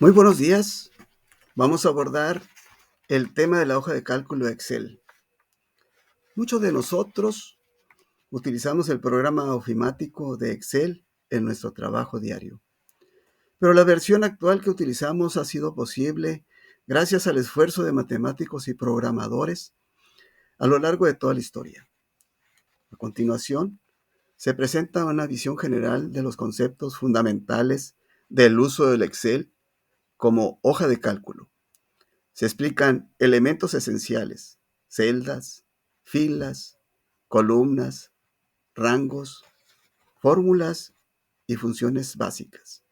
Muy buenos días. Vamos a abordar el tema de la hoja de cálculo Excel. Muchos de nosotros utilizamos el programa ofimático de Excel en nuestro trabajo diario. Pero la versión actual que utilizamos ha sido posible gracias al esfuerzo de matemáticos y programadores a lo largo de toda la historia. A continuación, se presenta una visión general de los conceptos fundamentales del uso del Excel como hoja de cálculo. Se explican elementos esenciales, celdas, filas, columnas, rangos, fórmulas y funciones básicas.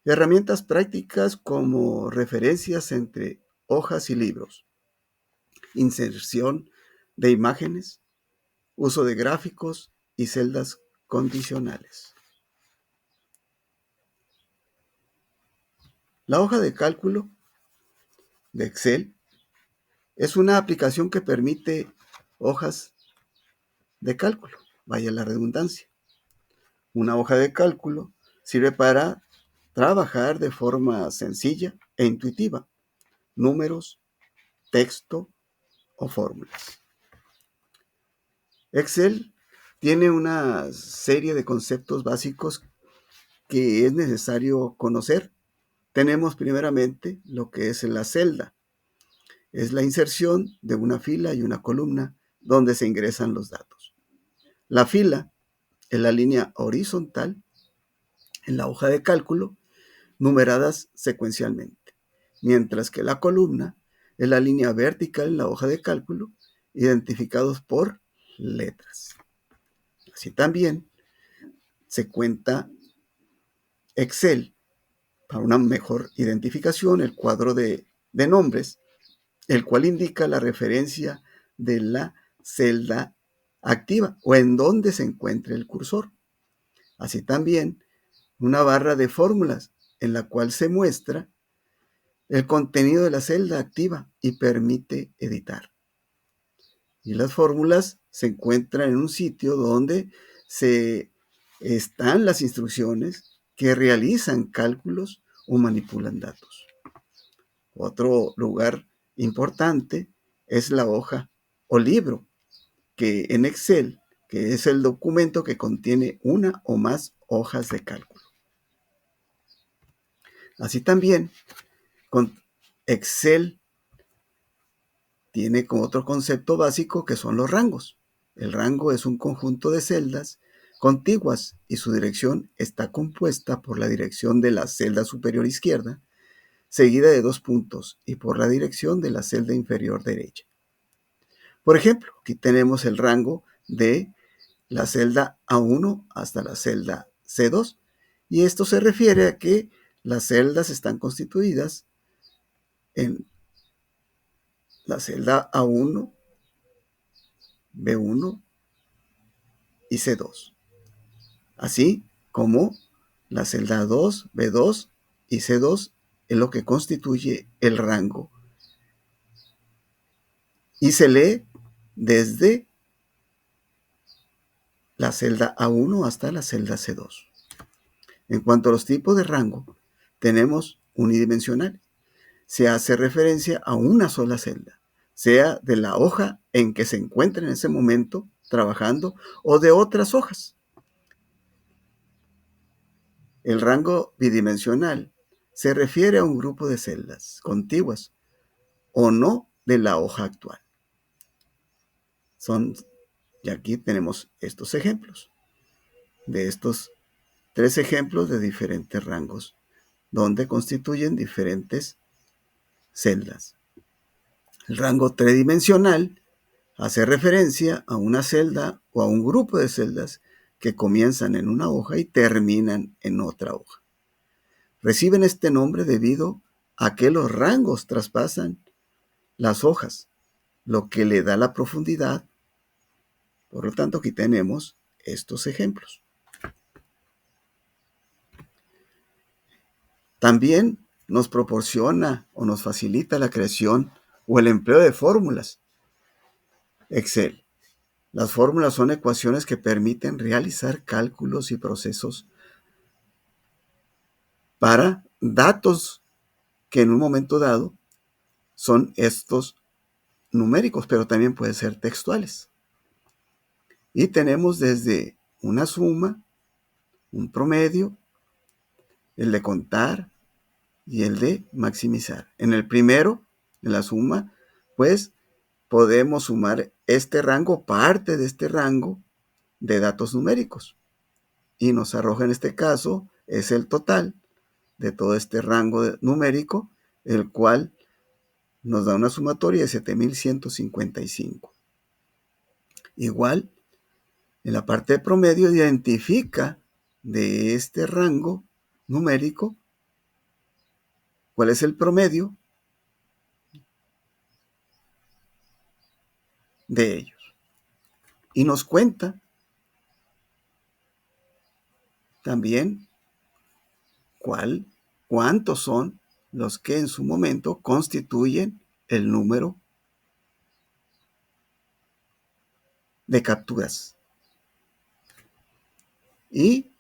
Herramientas prácticas como referencias entre hojas y libros, inserción de imágenes, uso de gráficos y celdas condicionales. La hoja de cálculo de Excel es una aplicación que permite hojas de cálculo, vaya la redundancia. Una hoja de cálculo sirve para trabajar de forma sencilla e intuitiva, números, texto o fórmulas. Excel tiene una serie de conceptos básicos que es necesario conocer. Tenemos primeramente lo que es la celda. Es la inserción de una fila y una columna donde se ingresan los datos. La fila es la línea horizontal en la hoja de cálculo numeradas secuencialmente, mientras que la columna es la línea vertical en la hoja de cálculo, identificados por letras. Así también se cuenta Excel para una mejor identificación, el cuadro de nombres, el cual indica la referencia de la celda activa o en donde se encuentre el cursor. Así también una barra de fórmulas en la cual se muestra el contenido de la celda activa y permite editar. Y las fórmulas se encuentran en un sitio donde están las instrucciones que realizan cálculos o manipulan datos. Otro lugar importante es la hoja o libro, que en Excel, que es el documento que contiene una o más hojas de cálculo. Así también, con Excel tiene como otro concepto básico que son los rangos. El rango es un conjunto de celdas contiguas y su dirección está compuesta por la dirección de la celda superior izquierda, seguida de 2 puntos, y por la dirección de la celda inferior derecha. Por ejemplo, aquí tenemos el rango de la celda A1 hasta la celda C2, y esto se refiere a que las celdas están constituidas en la celda A1, B1 y C2, así como la celda 2, B2 y C2 es lo que constituye el rango y se lee desde la celda A1 hasta la celda C2. En cuanto a los tipos de rango, tenemos unidimensional. Se hace referencia a una sola celda, sea de la hoja en que se encuentra en ese momento trabajando o de otras hojas. El rango bidimensional se refiere a un grupo de celdas contiguas o no de la hoja actual. Y aquí tenemos estos ejemplos, de estos 3 ejemplos de diferentes rangos, donde constituyen diferentes celdas. El rango tridimensional hace referencia a una celda o a un grupo de celdas que comienzan en una hoja y terminan en otra hoja. Reciben este nombre debido a que los rangos traspasan las hojas, lo que le da la profundidad. Por lo tanto, aquí tenemos estos ejemplos. También nos proporciona o nos facilita la creación o el empleo de fórmulas. Excel. Las fórmulas son ecuaciones que permiten realizar cálculos y procesos para datos que en un momento dado son estos numéricos, pero también pueden ser textuales. Y tenemos desde una suma, un promedio, el de contar y el de maximizar. En el primero, en la suma, pues podemos sumar este rango, parte de este rango de datos numéricos. Y nos arroja en este caso, es el total de todo este rango numérico, el cual nos da una sumatoria de 7,155. Igual, en la parte de promedio identifica de este rango numérico cuál es el promedio de ellos. Y nos cuenta también cuántos son los que en su momento constituyen el número de capturas. Y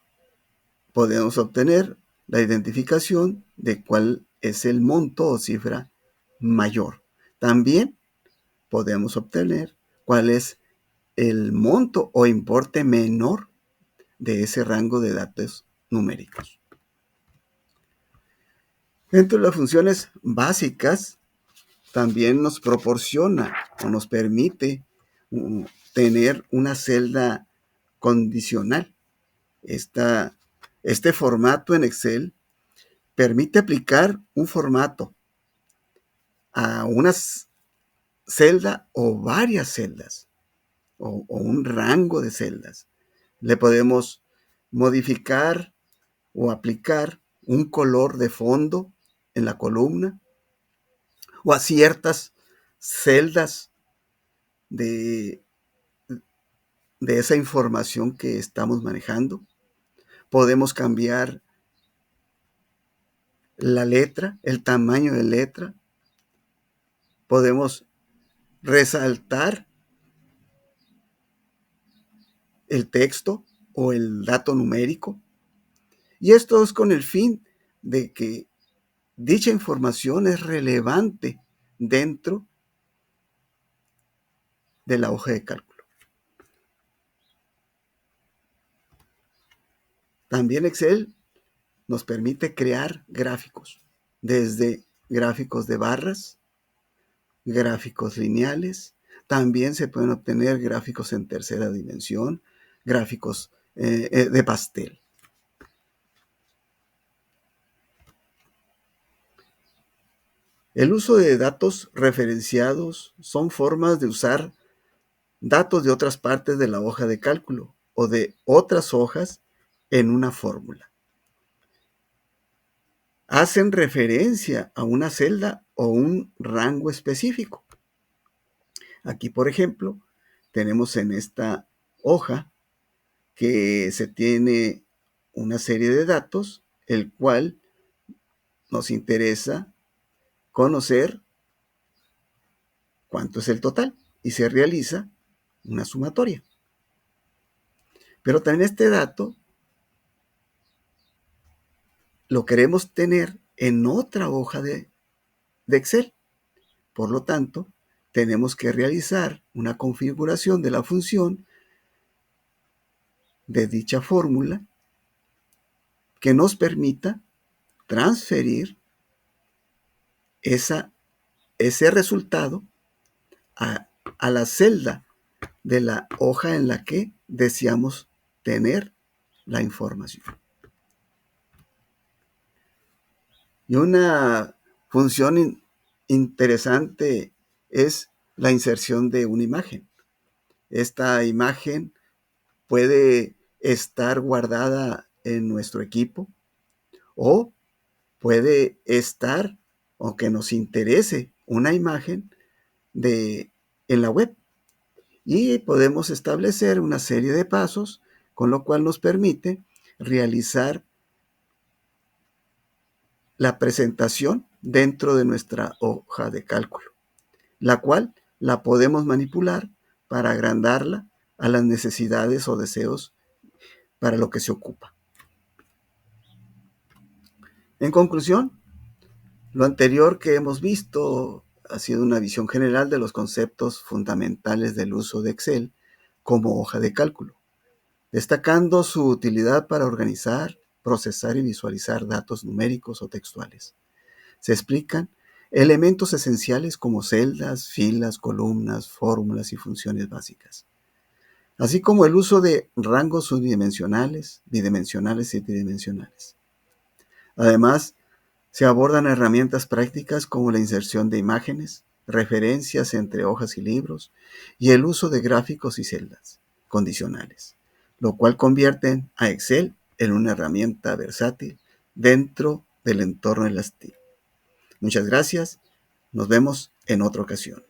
podemos obtener la identificación de cuál es el monto o cifra mayor. También podemos obtener cuál es el monto o importe menor de ese rango de datos numéricos. Dentro de las funciones básicas, también nos proporciona o nos permite tener una celda condicional. Este formato en Excel permite aplicar un formato a una celda o varias celdas o un rango de celdas. Le podemos modificar o aplicar un color de fondo en la columna o a ciertas celdas de esa información que estamos manejando. Podemos cambiar la letra, el tamaño de letra. Podemos resaltar el texto o el dato numérico. Y esto es con el fin de que dicha información es relevante dentro de la hoja de cálculo. También Excel nos permite crear gráficos, desde gráficos de barras, gráficos lineales, también se pueden obtener gráficos en tercera dimensión, gráficos de pastel. El uso de datos referenciados son formas de usar datos de otras partes de la hoja de cálculo o de otras hojas en una fórmula. Hacen referencia a una celda o un rango específico. Aquí, por ejemplo, tenemos en esta hoja que se tiene una serie de datos, el cual nos interesa conocer cuánto es el total y se realiza una sumatoria. Pero también este dato lo queremos tener en otra hoja de Excel. Por lo tanto, tenemos que realizar una configuración de la función de dicha fórmula que nos permita transferir ese resultado a la celda de la hoja en la que deseamos tener la información. Y una función interesante es la inserción de una imagen. Esta imagen puede estar guardada en nuestro equipo o puede estar, o que nos interese, una imagen en la web. Y podemos establecer una serie de pasos, con lo cual nos permite realizar la presentación dentro de nuestra hoja de cálculo, la cual la podemos manipular para agrandarla a las necesidades o deseos para lo que se ocupa. En conclusión, lo anterior que hemos visto ha sido una visión general de los conceptos fundamentales del uso de Excel como hoja de cálculo, destacando su utilidad para organizar, procesar y visualizar datos numéricos o textuales. Se explican elementos esenciales como celdas, filas, columnas, fórmulas y funciones básicas, así como el uso de rangos subdimensionales, bidimensionales y tridimensionales. Además, se abordan herramientas prácticas como la inserción de imágenes, referencias entre hojas y libros y el uso de gráficos y celdas condicionales, lo cual convierte a Excel en una herramienta versátil dentro del entorno de las TIC. Muchas gracias. Nos vemos en otra ocasión.